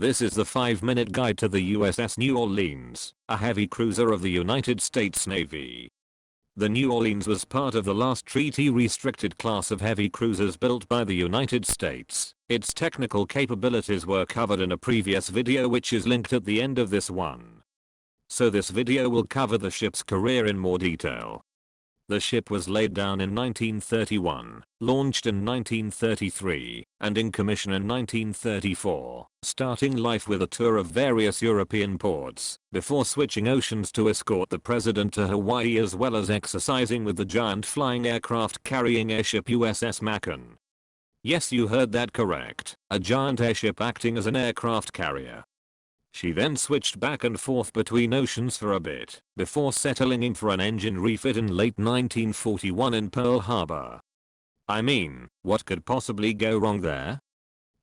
This is the 5-minute guide to the USS New Orleans, a heavy cruiser of the United States Navy. The New Orleans was part of the last treaty-restricted class of heavy cruisers built by the United States. Its technical capabilities were covered in a previous video which is linked at the end of this one. So this video will cover the ship's career in more detail. The ship was laid down in 1931, launched in 1933, and in commission in 1934, starting life with a tour of various European ports, before switching oceans to escort the president to Hawaii as well as exercising with the giant flying aircraft carrying airship USS Mackensen. Yes, you heard that correct, a giant airship acting as an aircraft carrier. She then switched back and forth between oceans for a bit, before settling in for an engine refit in late 1941 in Pearl Harbor. I mean, what could possibly go wrong there?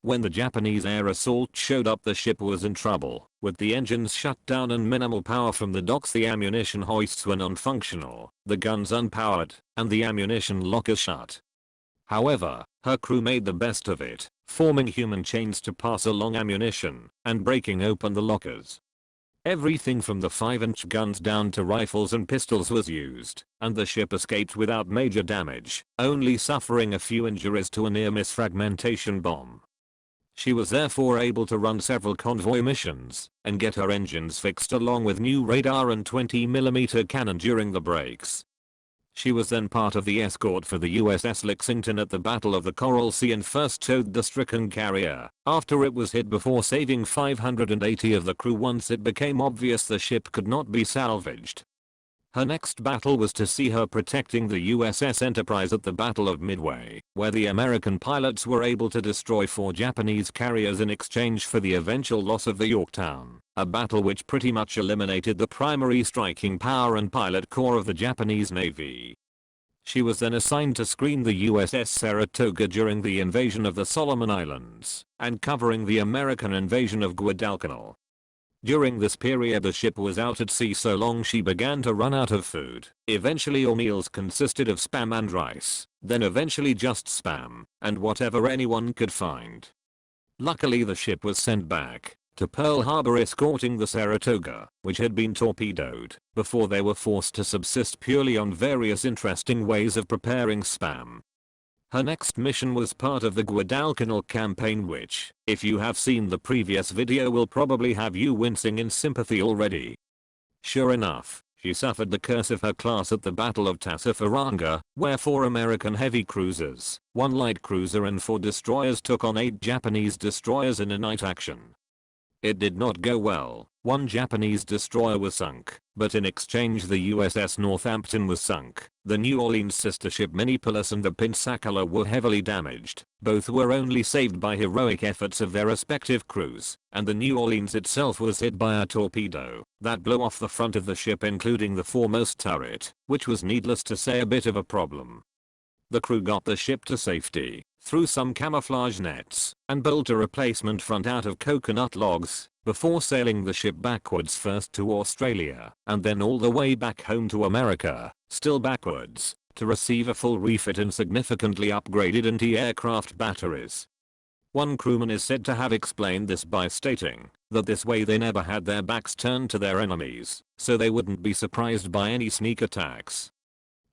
When the Japanese air assault showed up, the ship was in trouble. With the engines shut down and minimal power from the docks, the ammunition hoists were non-functional, the guns unpowered, and the ammunition lockers shut. However, her crew made the best of it, forming human chains to pass along ammunition, and breaking open the lockers. Everything from the 5-inch guns down to rifles and pistols was used, and the ship escaped without major damage, only suffering a few injuries to a near-miss fragmentation bomb. She was therefore able to run several convoy missions, and get her engines fixed along with new radar and 20mm cannon during the breaks. She was then part of the escort for the USS Lexington at the Battle of the Coral Sea and first towed the stricken carrier after it was hit, before saving 580 of the crew once it became obvious the ship could not be salvaged. Her next battle was to see her protecting the USS Enterprise at the Battle of Midway, where the American pilots were able to destroy 4 Japanese carriers in exchange for the eventual loss of the Yorktown, a battle which pretty much eliminated the primary striking power and pilot corps of the Japanese Navy. She was then assigned to screen the USS Saratoga during the invasion of the Solomon Islands, and covering the American invasion of Guadalcanal. During this period the ship was out at sea so long she began to run out of food. Eventually all meals consisted of spam and rice, then eventually just spam, and whatever anyone could find. Luckily the ship was sent back to Pearl Harbor escorting the Saratoga, which had been torpedoed, before they were forced to subsist purely on various interesting ways of preparing spam. Her next mission was part of the Guadalcanal campaign, which, if you have seen the previous video, will probably have you wincing in sympathy already. Sure enough, she suffered the curse of her class at the Battle of Tassafaronga, where 4 American heavy cruisers, 1 light cruiser and 4 destroyers took on 8 Japanese destroyers in a night action. It did not go well. 1 Japanese destroyer was sunk, but in exchange the USS Northampton was sunk. The New Orleans sister ship Minneapolis and the Pensacola were heavily damaged. Both were only saved by heroic efforts of their respective crews, and the New Orleans itself was hit by a torpedo that blew off the front of the ship, including the foremost turret, which was needless to say a bit of a problem. The crew got the ship to safety through some camouflage nets and built a replacement front out of coconut logs, before sailing the ship backwards, first to Australia and then all the way back home to America, still backwards, to receive a full refit and significantly upgraded anti-aircraft batteries. One crewman is said to have explained this by stating that this way they never had their backs turned to their enemies, so they wouldn't be surprised by any sneak attacks.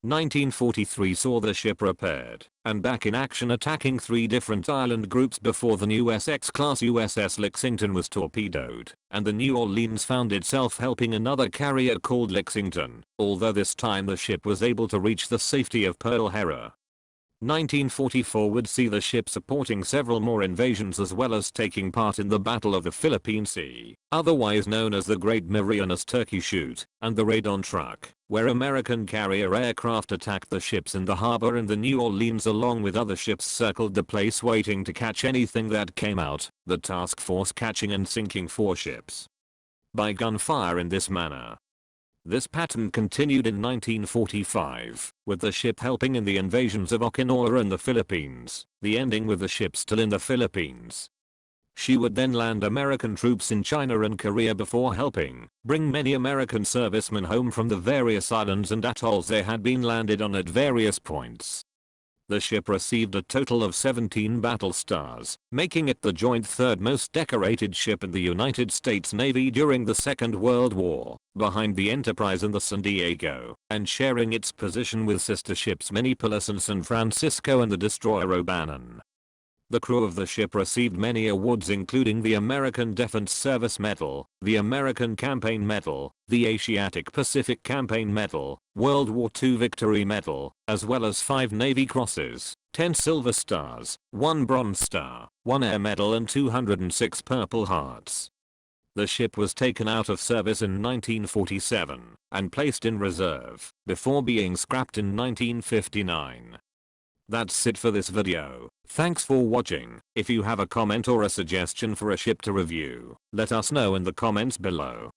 1943 saw the ship repaired and back in action, attacking 3 different island groups before the new Essex-class USS Lexington was torpedoed, and the New Orleans found itself helping another carrier called Lexington, although this time the ship was able to reach the safety of Pearl Harbor. 1944 would see the ship supporting several more invasions as well as taking part in the Battle of the Philippine Sea, otherwise known as the Great Marianas Turkey Shoot, and the Raid on Truck, where American carrier aircraft attacked the ships in the harbor, and the New Orleans along with other ships circled the place waiting to catch anything that came out, the task force catching and sinking 4 ships by gunfire in this manner. This pattern continued in 1945, with the ship helping in the invasions of Okinawa and the Philippines, the ending with the ship still in the Philippines. She would then land American troops in China and Korea before helping bring many American servicemen home from the various islands and atolls they had been landed on at various points. The ship received a total of 17 battle stars, making it the joint third most decorated ship in the United States Navy during the Second World War, behind the Enterprise and the San Diego, and sharing its position with sister ships Minneapolis and San Francisco and the destroyer O'Bannon. The crew of the ship received many awards including the American Defense Service Medal, the American Campaign Medal, the Asiatic Pacific Campaign Medal, World War II Victory Medal, as well as 5 Navy Crosses, 10 Silver Stars, 1 Bronze Star, 1 Air Medal and 206 Purple Hearts. The ship was taken out of service in 1947 and placed in reserve before being scrapped in 1959. That's it for this video. Thanks for watching. If you have a comment or a suggestion for a ship to review, let us know in the comments below.